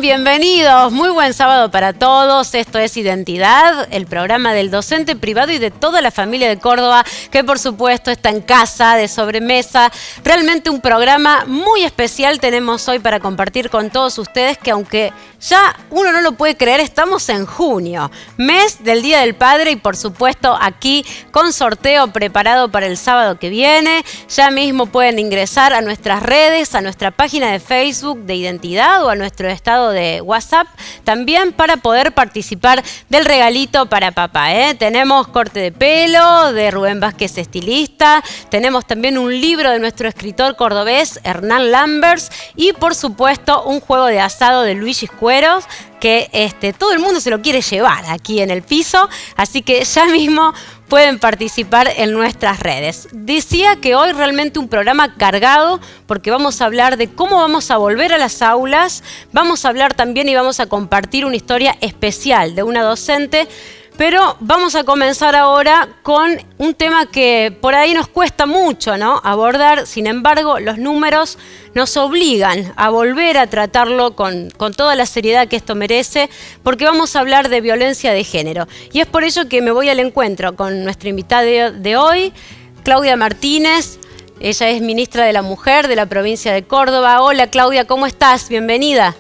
Bienvenidos. Muy buen sábado para todos. Esto es Identidad, el programa del docente privado y de toda la familia de Córdoba, que por supuesto está en casa, de sobremesa. Realmente un programa muy especial tenemos hoy para compartir con todos ustedes, que aunque ya uno no lo puede creer, estamos en junio, mes del Día del Padre, y por supuesto aquí con sorteo preparado para el sábado que viene. Ya mismo pueden ingresar a nuestras redes, a nuestra página de Facebook de Identidad o a nuestro estado de WhatsApp también, para poder participar del regalito para papá, Tenemos corte de pelo de Rubén Vázquez, estilista. Tenemos también un libro de nuestro escritor cordobés Hernán Lambers, y por supuesto un juego de asado de Luigi Cueros, que todo el mundo se lo quiere llevar aquí en el piso, así que ya mismo pueden participar en nuestras redes. Decía que hoy realmente un programa cargado, porque vamos a hablar de cómo vamos a volver a las aulas, vamos a hablar también y vamos a compartir una historia especial de una docente. Pero vamos a comenzar ahora con un tema que por ahí nos cuesta mucho, ¿no?, abordar. Sin embargo, los números nos obligan a volver a tratarlo con toda la seriedad que esto merece, porque vamos a hablar de violencia de género. Y es por ello que me voy al encuentro con nuestra invitada de hoy, Claudia Martínez. Ella es ministra de la Mujer de la provincia de Córdoba. Hola, Claudia, ¿cómo estás? Bienvenida.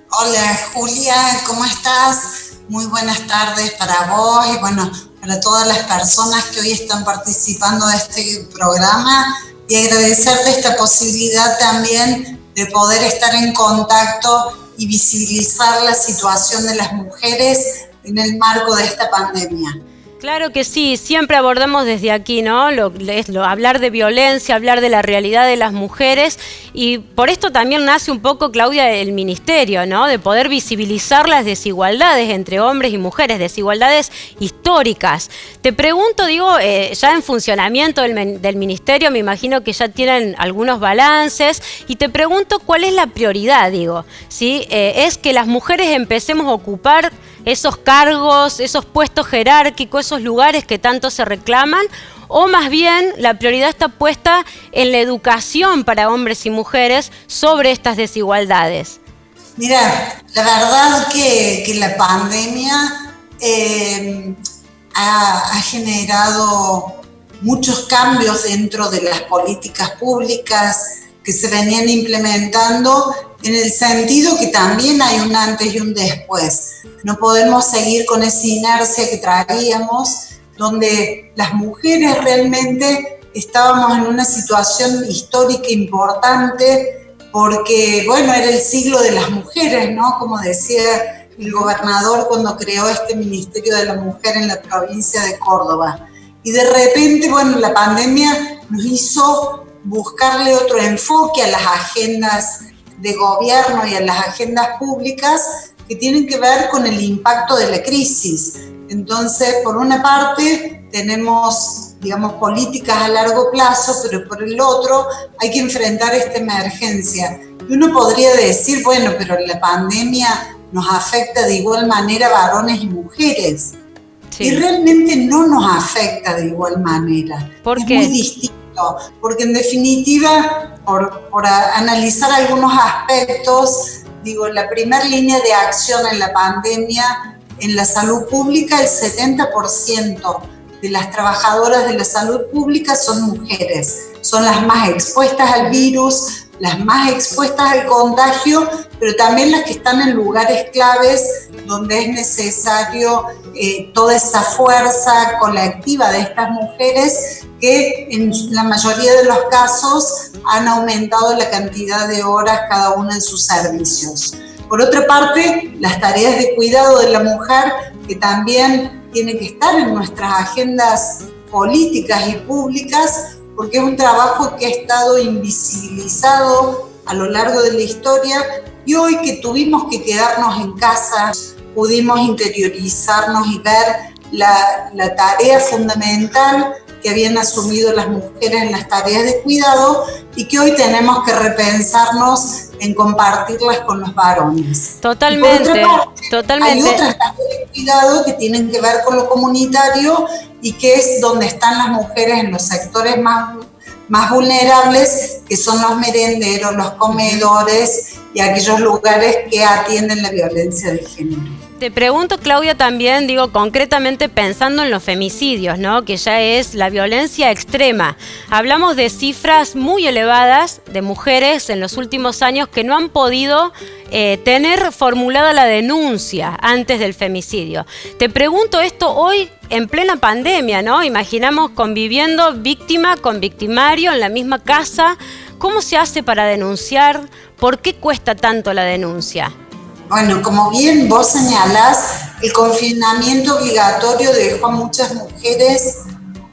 Hola, Julia, ¿cómo estás? Muy buenas tardes para vos y bueno, para todas las personas que hoy están participando de este programa, y agradecerte esta posibilidad también de poder estar en contacto y visibilizar la situación de las mujeres en el marco de esta pandemia. Claro que sí, siempre abordamos desde aquí, ¿no? Hablar de violencia, hablar de la realidad de las mujeres, y por esto también nace un poco, Claudia, el ministerio, ¿no? De poder visibilizar las desigualdades entre hombres y mujeres, desigualdades históricas. Te pregunto, ya en funcionamiento del ministerio, me imagino que ya tienen algunos balances, y te pregunto cuál es la prioridad, ¿sí? ¿Es que las mujeres empecemos a ocupar esos cargos, esos puestos jerárquicos, esos lugares que tanto se reclaman, o más bien la prioridad está puesta en la educación para hombres y mujeres sobre estas desigualdades? Mira, la verdad que la pandemia ha generado muchos cambios dentro de las políticas públicas que se venían implementando, en el sentido que también hay un antes y un después. No podemos seguir con esa inercia que traíamos, donde las mujeres realmente estábamos en una situación histórica importante, porque, bueno, era el siglo de las mujeres, ¿no? Como decía el gobernador cuando creó este Ministerio de la Mujer en la provincia de Córdoba. Y de repente, bueno, la pandemia nos hizo buscarle otro enfoque a las agendas de gobierno y a las agendas públicas que tienen que ver con el impacto de la crisis. Entonces, por una parte, tenemos, políticas a largo plazo, pero por el otro, hay que enfrentar esta emergencia. Y uno podría decir, bueno, pero la pandemia nos afecta de igual manera a varones y mujeres. Sí. Y realmente no nos afecta de igual manera. ¿Por qué? Es muy distinto. Porque en definitiva, por analizar algunos aspectos, la primera línea de acción en la pandemia, en la salud pública, el 70% de las trabajadoras de la salud pública son mujeres. Son las más expuestas al virus, las más expuestas al contagio, pero también las que están en lugares claves donde es necesario toda esa fuerza colectiva de estas mujeres que en la mayoría de los casos han aumentado la cantidad de horas cada una en sus servicios. Por otra parte, las tareas de cuidado de la mujer, que también tienen que estar en nuestras agendas políticas y públicas, porque es un trabajo que ha estado invisibilizado a lo largo de la historia, y hoy que tuvimos que quedarnos en casa, pudimos interiorizarnos y ver la tarea fundamental que habían asumido las mujeres en las tareas de cuidado, y que hoy tenemos que repensarnos en compartirlas con los varones. Totalmente, por otra parte, totalmente. Hay otras tareas de cuidado que tienen que ver con lo comunitario, y que es donde están las mujeres en los sectores más vulnerables, que son los merenderos, los comedores y aquellos lugares que atienden la violencia de género. Te pregunto, Claudia, también, concretamente pensando en los femicidios, ¿no? Que ya es la violencia extrema. Hablamos de cifras muy elevadas de mujeres en los últimos años que no han podido tener formulada la denuncia antes del femicidio. Te pregunto esto hoy en plena pandemia, ¿no? Imaginamos conviviendo víctima con victimario en la misma casa. ¿Cómo se hace para denunciar? ¿Por qué cuesta tanto la denuncia? Bueno, como bien vos señalás, el confinamiento obligatorio dejó a muchas mujeres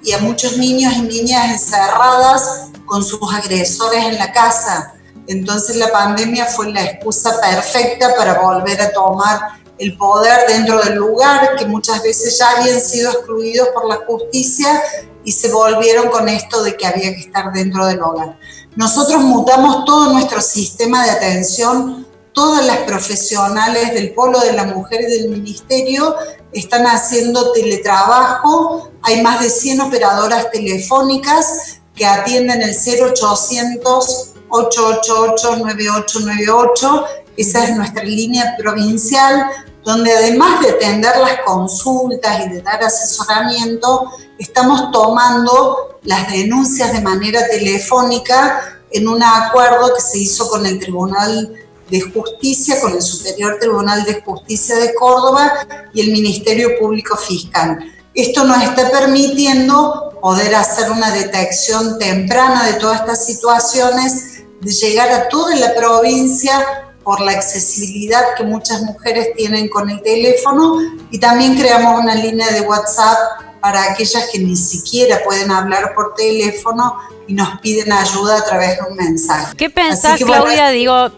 y a muchos niños y niñas encerradas con sus agresores en la casa. Entonces la pandemia fue la excusa perfecta para volver a tomar el poder dentro del lugar, que muchas veces ya habían sido excluidos por la justicia y se volvieron con esto de que había que estar dentro del hogar. Nosotros mutamos todo nuestro sistema de atención. Todas las profesionales del Polo de la Mujer y del Ministerio están haciendo teletrabajo. Hay más de 100 operadoras telefónicas que atienden el 0800-888-9898. Esa es nuestra línea provincial, donde además de atender las consultas y de dar asesoramiento, estamos tomando las denuncias de manera telefónica en un acuerdo que se hizo con el Tribunal de Justicia, con el Superior Tribunal de Justicia de Córdoba y el Ministerio Público Fiscal. Esto nos está permitiendo poder hacer una detección temprana de todas estas situaciones, de llegar a toda la provincia por la accesibilidad que muchas mujeres tienen con el teléfono, y también creamos una línea de WhatsApp para aquellas que ni siquiera pueden hablar por teléfono y nos piden ayuda a través de un mensaje. ¿Qué pensás, Claudia,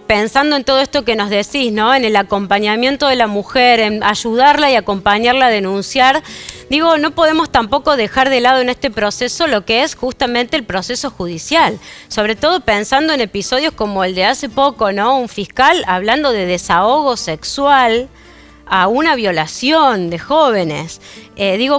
pensando en todo esto que nos decís, ¿no? En el acompañamiento de la mujer, en ayudarla y acompañarla a denunciar? No podemos tampoco dejar de lado en este proceso lo que es justamente el proceso judicial, sobre todo pensando en episodios como el de hace poco, ¿no? Un fiscal hablando de desahogo sexual a una violación de jóvenes.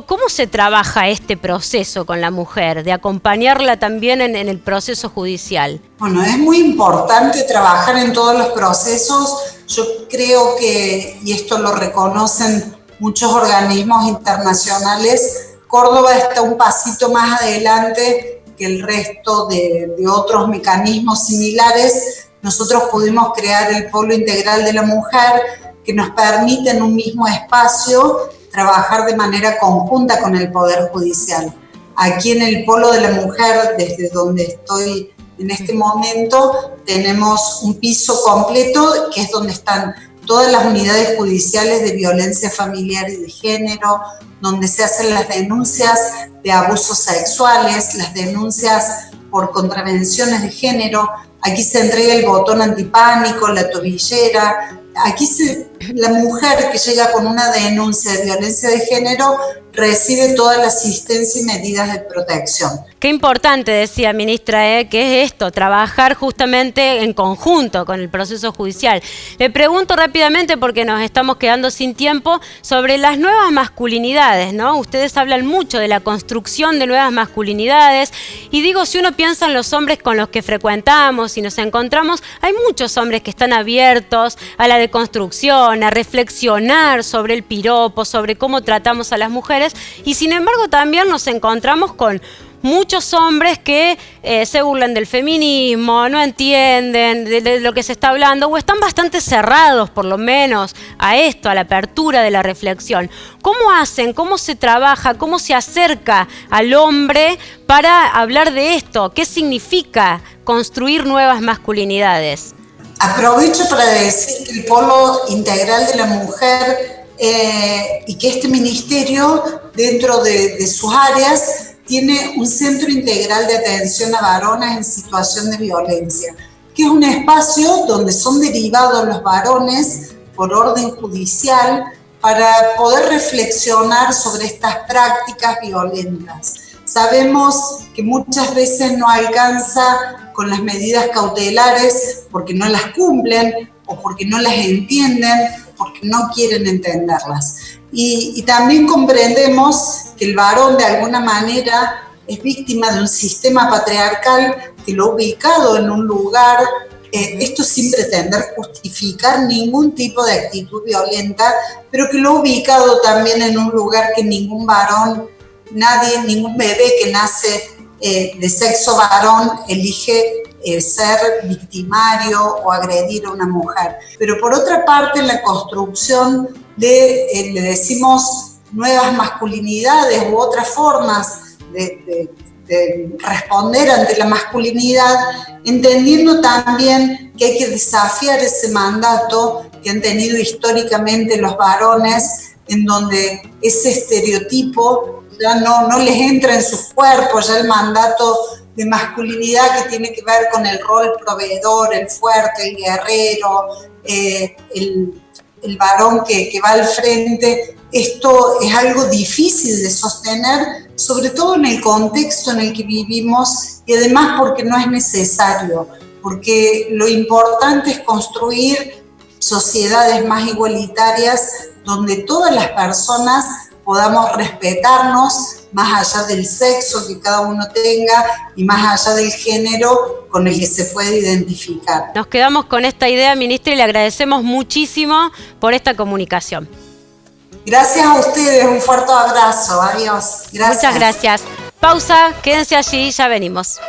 ¿Cómo se trabaja este proceso con la mujer, de acompañarla también en el proceso judicial? Bueno, es muy importante trabajar en todos los procesos. Yo creo que, y esto lo reconocen muchos organismos internacionales, Córdoba está un pasito más adelante que el resto de otros mecanismos similares. Nosotros pudimos crear el Polo Integral de la Mujer, que nos permite en un mismo espacio trabajar de manera conjunta con el Poder Judicial. Aquí en el Polo de la Mujer, desde donde estoy en este momento, tenemos un piso completo, que es donde están todas las unidades judiciales de violencia familiar y de género, donde se hacen las denuncias de abusos sexuales, las denuncias por contravenciones de género. Aquí se entrega el botón antipánico, la tobillera. Aquí la mujer que llega con una denuncia de violencia de género recibe toda la asistencia y medidas de protección. Qué importante, decía ministra, que es esto, trabajar justamente en conjunto con el proceso judicial. Le pregunto rápidamente, porque nos estamos quedando sin tiempo, sobre las nuevas masculinidades, ¿no? Ustedes hablan mucho de la construcción de nuevas masculinidades, y si uno piensa en los hombres con los que frecuentamos y nos encontramos, hay muchos hombres que están abiertos a la deconstrucción, a reflexionar sobre el piropo, sobre cómo tratamos a las mujeres, y sin embargo también nos encontramos con muchos hombres que se burlan del feminismo, no entienden de lo que se está hablando, o están bastante cerrados, por lo menos, a esto, a la apertura de la reflexión. ¿Cómo hacen? ¿Cómo se trabaja? ¿Cómo se acerca al hombre para hablar de esto? ¿Qué significa construir nuevas masculinidades? Aprovecho para decir que el Polo Integral de la Mujer y que este ministerio, dentro de sus áreas, tiene un centro integral de atención a varones en situación de violencia, que es un espacio donde son derivados los varones por orden judicial para poder reflexionar sobre estas prácticas violentas. Sabemos que muchas veces no alcanza con las medidas cautelares porque no las cumplen o porque no las entienden, porque no quieren entenderlas. Y también comprendemos que el varón de alguna manera es víctima de un sistema patriarcal que lo ha ubicado en un lugar esto sin pretender justificar ningún tipo de actitud violenta, pero que lo ha ubicado también en un lugar que ningún varón, nadie, ningún bebé que nace de sexo varón elige ser victimario o agredir a una mujer. Pero por otra parte, en la construcción de, le decimos, nuevas masculinidades u otras formas de responder ante la masculinidad, entendiendo también que hay que desafiar ese mandato que han tenido históricamente los varones, en donde ese estereotipo ya no les entra en sus cuerpos, ya el mandato de masculinidad que tiene que ver con el rol proveedor, el fuerte, el guerrero, el varón que va al frente. Esto es algo difícil de sostener, sobre todo en el contexto en el que vivimos, y además porque no es necesario, porque lo importante es construir sociedades más igualitarias donde todas las personas podamos respetarnos más allá del sexo que cada uno tenga y más allá del género con el que se puede identificar. Nos quedamos con esta idea, ministra, y le agradecemos muchísimo por esta comunicación. Gracias a ustedes, un fuerte abrazo, adiós. Gracias. Muchas gracias. Pausa, quédense allí, ya venimos.